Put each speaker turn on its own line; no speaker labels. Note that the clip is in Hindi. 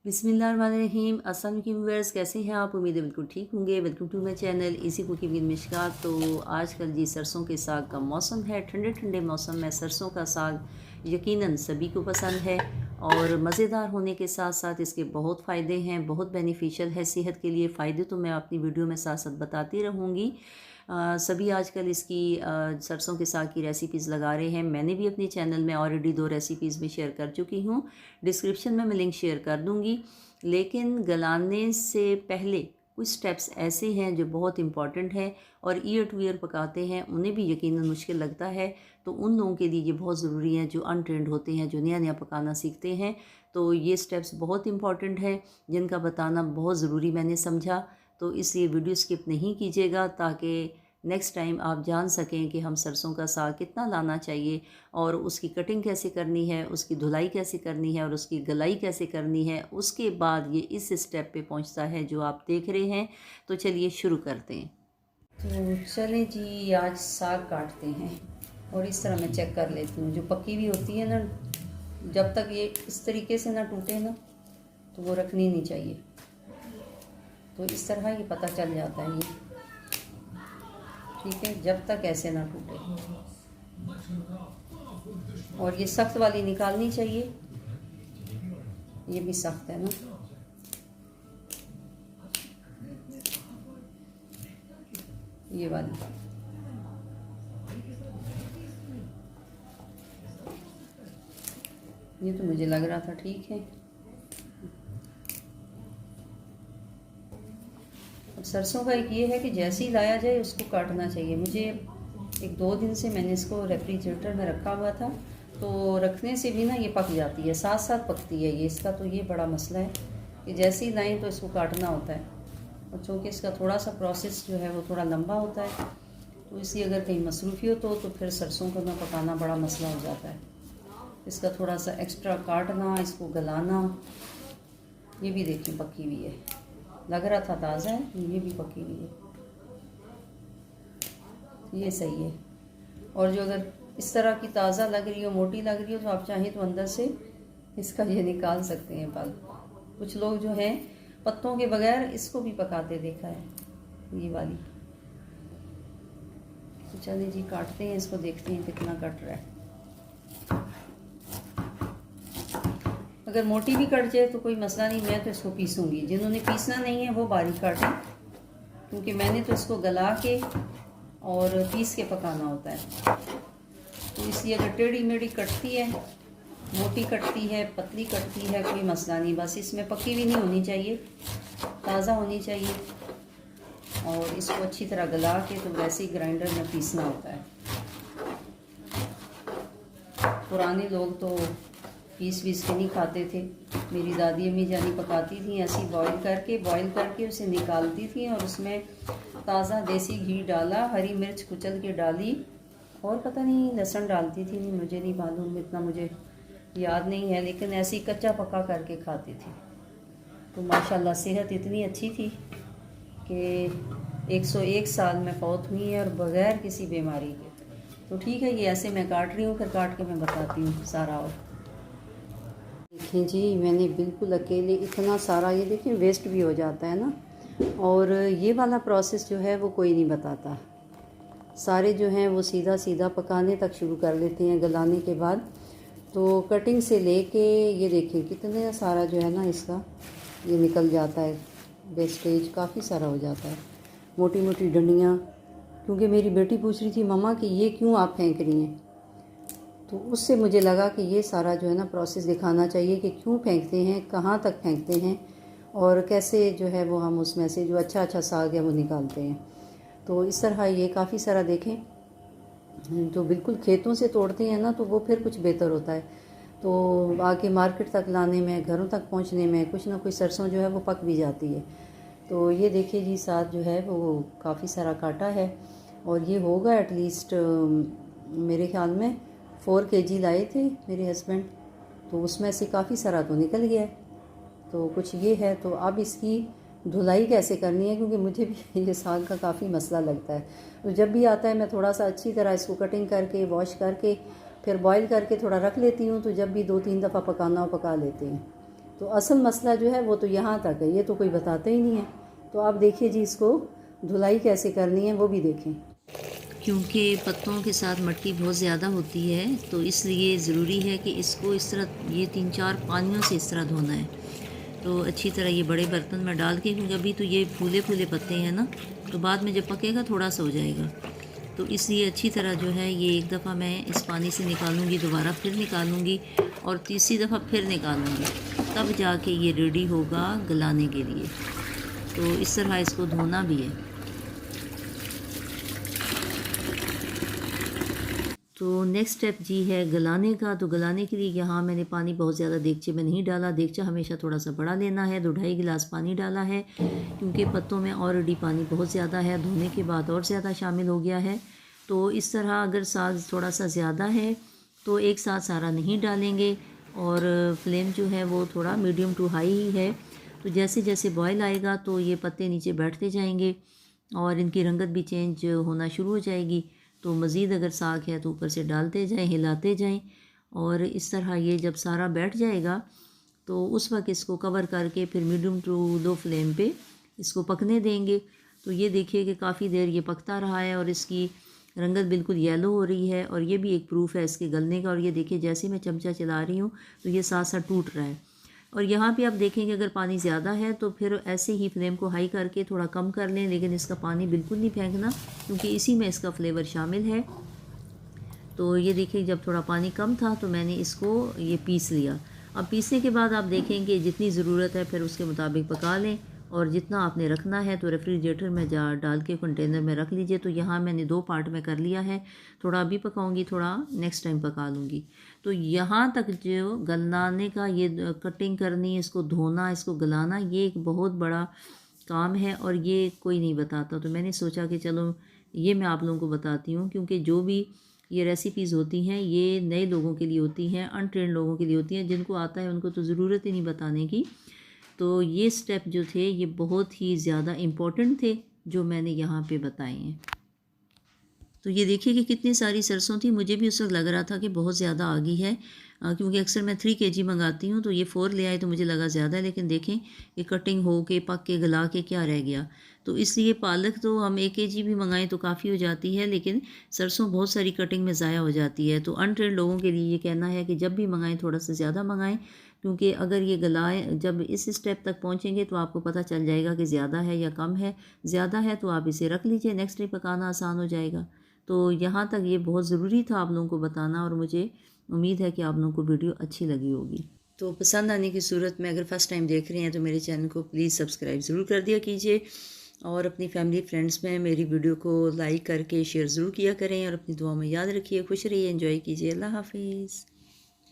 बिस्मिल्लाहिर्रहमानिर्रहीम। अस्सलाम वालेकुम व्यूअर्स, कैसे हैं आप? उम्मीद है बिल्कुल ठीक होंगे। Welcome to my channel easy cooking with Mishkat. तो आजकल जी सरसों के साग का मौसम है, ठंडे ठंडे मौसम में सरसों का साग यकीनन सभी को पसंद है और मज़ेदार होने के साथ साथ इसके बहुत फ़ायदे हैं, बहुत बेनिफिशियल है सेहत के लिए। फ़ायदे तो मैं अपनी वीडियो में साथ साथ बताती रहूँगी। सभी आजकल इसकी सरसों के साग की रेसिपीज़ लगा रहे हैं। मैंने भी अपने चैनल में ऑलरेडी 2 रेसिपीज़ में शेयर कर चुकी हूँ। डिस्क्रिप्शन में मैं लिंक शेयर कर दूँगी। लेकिन गलाने से पहले कुछ स्टेप्स ऐसे हैं जो बहुत इम्पॉर्टेंट हैं और ईयर टू ईयर पकाते हैं, उन्हें भी यकीनन मुश्किल लगता है। तो उन लोगों के लिए ये बहुत ज़रूरी है जो अनट्रेंड होते हैं, जो नया नया पकाना सीखते हैं। तो ये स्टेप्स बहुत इम्पॉर्टेंट हैं जिनका बताना बहुत ज़रूरी मैंने समझा। तो इसलिए वीडियो स्किप नहीं कीजिएगा ताकि नेक्स्ट टाइम आप जान सकें कि हम सरसों का साग कितना लाना चाहिए और उसकी कटिंग कैसे करनी है, उसकी धुलाई कैसे करनी है और उसकी गलाई कैसे करनी है। उसके बाद ये इस स्टेप पे पहुंचता है जो आप देख रहे हैं। तो चलिए शुरू करते हैं। तो चलें जी, आज साग काटते हैं और इस तरह मैं चेक कर लेती हूँ। जो पकी हुई होती है ना, जब तक ये इस तरीके से ना टूटे ना तो वो रखनी नहीं चाहिए। तो इस तरह ये पता चल जाता है ये, ठीक है, जब तक ऐसे ना टूटे। और ये सख्त वाली निकालनी चाहिए, ये भी सख्त है ना। ये वाली ये तो मुझे लग रहा था ठीक है। अब सरसों का एक ये है कि जैसे ही लाया जाए उसको काटना चाहिए। मुझे 1-2 दिन से मैंने इसको रेफ्रिजरेटर में रखा हुआ था, तो रखने से भी ना ये पक जाती है, साथ साथ पकती है ये। इसका तो ये बड़ा मसला है कि जैसे ही लाएँ तो इसको काटना होता है। और चूँकि इसका थोड़ा सा प्रोसेस जो है वो थोड़ा लंबा होता है, तो इसलिए अगर कहीं मसरूफियत हो तो फिर सरसों को ना पकाना बड़ा मसला हो जाता है। इसका थोड़ा सा एक्स्ट्रा काटना, इसको गलाना। ये भी देखिए पकी हुई है, लग रहा था ताज़ा है, ये भी पकी हुई है, ये सही है। और जो अगर इस तरह की ताज़ा लग रही हो, मोटी लग रही हो, तो आप चाहें तो अंदर से इसका ये निकाल सकते हैं पल। कुछ लोग जो हैं पत्तों के बगैर इसको भी पकाते देखा है, ये वाली। तो चलिए जी काटते हैं इसको, देखते हैं कितना कट रहा है। अगर मोटी भी कट जाए तो कोई मसला नहीं, मैं तो इसको पीसूँगी। जिन्होंने पीसना नहीं है वो बारीक काटें, क्योंकि मैंने तो इसको गला के और पीस के पकाना होता है। तो इसलिए अगर टेढ़ी मेढ़ी कटती है, मोटी कटती है, पतली कटती है, कोई मसला नहीं। बस इसमें पकी हुई नहीं होनी चाहिए, ताज़ा होनी चाहिए। और इसको अच्छी तरह गला के तो वैसे ही ग्राइंडर में पीसना होता है। पुराने लोग तो पीस के नहीं खाते थे। मेरी दादी अम्मी जानी पकाती थी ऐसी, बॉईल करके उसे निकालती थी और उसमें ताज़ा देसी घी डाला, हरी मिर्च कुचल के डाली और पता नहीं लहसुन डालती थी, नहीं मुझे नहीं मालूम, इतना मुझे याद नहीं है, लेकिन ऐसे ही कच्चा पका करके खाती थी। तो माशाल्लाह सेहत इतनी अच्छी थी कि 101 साल में फौत हुई है और बग़ैर किसी बीमारी के। तो ठीक है, ये ऐसे मैं काट रही हूँ, फिर काट के मैं बताती हूँ सारा। और देखें जी, मैंने बिल्कुल अकेले इतना सारा, ये देखें वेस्ट भी हो जाता है ना। और ये वाला प्रोसेस जो है वो कोई नहीं बताता। सारे जो हैं वो सीधा सीधा पकाने तक शुरू कर लेते हैं गलाने के बाद। तो कटिंग से लेके ये देखें कितने सारा जो है ना इसका ये निकल जाता है, वेस्टेज काफ़ी सारा हो जाता है, मोटी मोटी डंडियाँ। क्योंकि मेरी बेटी पूछ रही थी मम्मा कि ये क्यों आप फेंक रही हैं, तो उससे मुझे लगा कि ये सारा जो है ना प्रोसेस दिखाना चाहिए कि क्यों फेंकते हैं, कहाँ तक फेंकते हैं और कैसे जो है वो हम उसमें से जो अच्छा अच्छा साग है वो निकालते हैं। तो इस तरह ये काफ़ी सारा देखें, जो बिल्कुल खेतों से तोड़ते हैं ना तो वो फिर कुछ बेहतर होता है। तो आके मार्केट तक लाने में, घरों तक पहुंचने में कुछ ना कुछ सरसों जो है वो पक भी जाती है। तो ये देखिए जी, साग जो है वो काफ़ी सारा काटा है और ये होगा एटलीस्ट मेरे ख्याल में 4 kg लाए थे मेरे हस्बैंड, तो उसमें से काफ़ी सारा तो निकल गया है। तो कुछ ये है। तो अब इसकी धुलाई कैसे करनी है, क्योंकि मुझे भी ये साग का काफ़ी मसला लगता है। तो जब भी आता है मैं थोड़ा सा अच्छी तरह इसको कटिंग करके वॉश करके फिर बॉईल करके थोड़ा रख लेती हूँ, तो जब भी 2-3 दफ़ा पकाना हो पका लेते हैं। तो असल मसला जो है वो तो यहाँ तक है, ये तो कोई बताता ही नहीं है। तो आप देखिए जी, इसको धुलाई कैसे करनी है वो भी देखें। क्योंकि पत्तों के साथ मिट्टी बहुत ज़्यादा होती है तो इसलिए ज़रूरी है कि इसको इस तरह ये 3-4 पानियों से इस तरह धोना है। तो अच्छी तरह ये बड़े बर्तन में डाल के, क्योंकि अभी तो ये फूले फूले पत्ते हैं ना, तो बाद में जब पकेगा थोड़ा सा हो जाएगा। तो इसलिए अच्छी तरह जो है ये एक दफ़ा मैं इस पानी से निकालूंगी, दोबारा फिर निकालूंगी और तीसरी दफ़ा फिर निकालूंगी, तब जाके ये रेडी होगा गलाने के लिए। तो इस तरह इसको धोना भी है। तो नेक्स्ट स्टेप जी है गलाने का। तो गलाने के लिए यहाँ मैंने पानी बहुत ज़्यादा देगचे में नहीं डाला, देगचा हमेशा थोड़ा सा बड़ा लेना है। 2-2.5 गिलास पानी डाला है क्योंकि पत्तों में ऑलरेडी पानी बहुत ज़्यादा है, धोने के बाद और ज़्यादा शामिल हो गया है। तो इस तरह अगर साग थोड़ा सा ज़्यादा है तो एक साथ सारा नहीं डालेंगे और फ्लेम जो है वो थोड़ा मीडियम टू हाई ही है। तो जैसे जैसे बॉयल आएगा तो ये पत्ते नीचे बैठते जाएंगे और इनकी रंगत भी चेंज होना शुरू हो जाएगी। तो मज़ीद अगर साग है तो ऊपर से डालते जाएं, हिलाते जाएं और इस तरह ये जब सारा बैठ जाएगा तो उस वक्त इसको कवर करके फिर मीडियम टू लो फ्लेम पे इसको पकने देंगे। तो ये देखिए कि काफ़ी देर ये पकता रहा है और इसकी रंगत बिल्कुल येलो हो रही है और ये भी एक प्रूफ है इसके गलने का। और ये देखिए जैसे मैं चमचा चला रही हूँ तो ये साथ साथ टूट रहा है। और यहाँ पे आप देखेंगे अगर पानी ज़्यादा है तो फिर ऐसे ही फ्लेम को हाई करके थोड़ा कम कर लें, लेकिन इसका पानी बिल्कुल नहीं फेंकना क्योंकि इसी में इसका फ्लेवर शामिल है। तो ये देखिए जब थोड़ा पानी कम था तो मैंने इसको ये पीस लिया। अब पीसने के बाद आप देखेंगे जितनी ज़रूरत है फिर उसके मुताबिक पका लें और जितना आपने रखना है तो रेफ्रिजरेटर में डाल के कंटेनर में रख लीजिए। तो यहाँ मैंने 2 पार्ट में कर लिया है, थोड़ा अभी पकाऊंगी, थोड़ा नेक्स्ट टाइम पका लूँगी। तो यहाँ तक जो गलाने का ये कटिंग करनी, इसको धोना, इसको गलाना, ये एक बहुत बड़ा काम है और ये कोई नहीं बताता। तो मैंने सोचा कि चलो ये मैं आप लोगों को बताती हूँ, क्योंकि जो भी ये रेसिपीज़ होती हैं ये नए लोगों के लिए होती हैं, अनट्रेंड लोगों के लिए होती हैं। जिनको आता है उनको तो ज़रूरत ही नहीं बताने की। तो ये स्टेप जो थे ये बहुत ही ज़्यादा इम्पोर्टेंट थे जो मैंने यहाँ पे बताए हैं। तो ये देखिए कि कितनी सारी सरसों थी। मुझे भी उस वक्त लग रहा था कि बहुत ज़्यादा आ गई है क्योंकि अक्सर मैं 3 kg मंगाती हूँ, तो ये 4 ले आए तो मुझे लगा ज़्यादा है। लेकिन देखें ये कटिंग हो के पक के गला के क्या रह गया। तो इसलिए पालक तो हम 1 kg भी मंगाएं तो काफ़ी हो जाती है, लेकिन सरसों बहुत सारी कटिंग में ज़ाया हो जाती है। तो अनट्रेंड लोगों के लिए ये कहना है कि जब भी मंगाएं थोड़ा सा ज़्यादा मंगाएं, क्योंकि अगर ये गलाएं जब इस स्टेप तक पहुँचेंगे तो आपको पता चल जाएगा कि ज़्यादा है या कम है। ज़्यादा है तो आप इसे रख लीजिए, नेक्स्ट डे पकाना आसान हो जाएगा। तो यहाँ तक ये बहुत ज़रूरी था आप लोगों को बताना और मुझे उम्मीद है कि आप लोगों को वीडियो अच्छी लगी होगी। तो पसंद आने की सूरत में अगर फ़र्स्ट टाइम देख रहे हैं तो मेरे चैनल को प्लीज़ सब्सक्राइब ज़रूर कर दिया कीजिए और अपनी फैमिली फ्रेंड्स में मेरी वीडियो को लाइक करके शेयर ज़रूर किया करें और अपनी दुआ में याद रखिए। खुश रहिए, एंजॉय कीजिए। अल्लाह हाफिज़।